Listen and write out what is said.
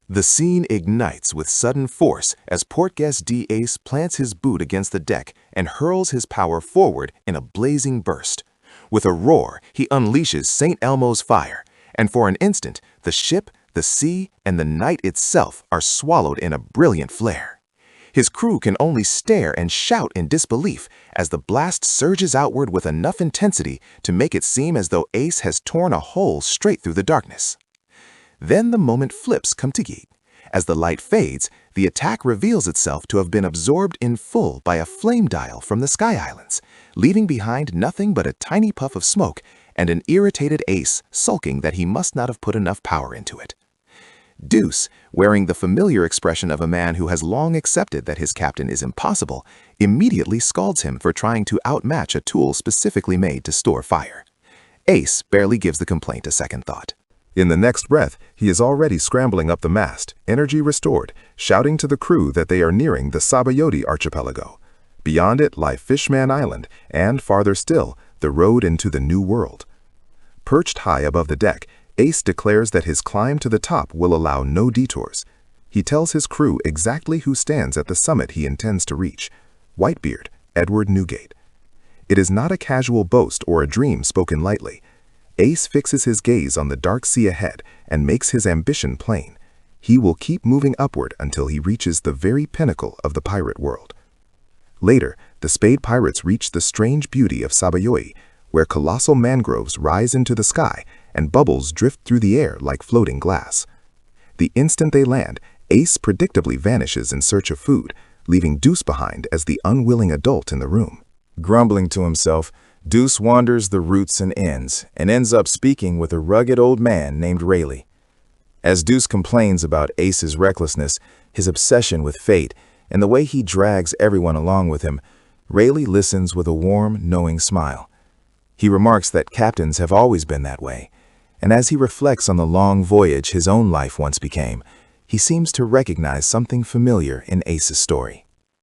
The scene ignites with sudden force as Portgas D Ace plants his boot against the deck and hurls his power forward in a blazing burst. With a roar, he unleashes St. Elmo's fire, and for an instant, the ship, the sea, and the night itself are swallowed in a brilliant flare. His crew can only stare and shout in disbelief as the blast surges outward with enough intensity to make it seem as though Ace has torn a hole straight through the darkness. Then the moment flips completely. As the light fades, the attack reveals itself to have been absorbed in full by a flame dial from the Sky Islands, leaving behind nothing but a tiny puff of smoke and an irritated Ace sulking that he must not have put enough power into it. Deuce, wearing the familiar expression of a man who has long accepted that his captain is impossible, immediately scalds him for trying to outmatch a tool specifically made to store fire. Ace barely gives the complaint a second thought. In the next breath, he is already scrambling up the mast, energy restored, shouting to the crew that they are nearing the Sabaody archipelago. Beyond it lie Fishman Island, and farther still, the road into the New World. Perched high above the deck, Ace declares that his climb to the top will allow no detours. He tells his crew exactly who stands at the summit he intends to reach: Whitebeard, Edward Newgate. It is not a casual boast or a dream spoken lightly. Ace fixes his gaze on the dark sea ahead and makes his ambition plain. He will keep moving upward until he reaches the very pinnacle of the pirate world. Later, the Spade Pirates reach the strange beauty of Sabaody, where colossal mangroves rise into the sky and bubbles drift through the air like floating glass. The instant they land, Ace predictably vanishes in search of food, leaving Deuce behind as the unwilling adult in the room. Grumbling to himself, Deuce wanders the routes and ends, and ends up speaking with a rugged old man named Rayleigh. As Deuce complains about Ace's recklessness, his obsession with fate, and the way he drags everyone along with him, Rayleigh listens with a warm, knowing smile. He remarks that captains have always been that way, and as he reflects on the long voyage his own life once became, he seems to recognize something familiar in Ace's story.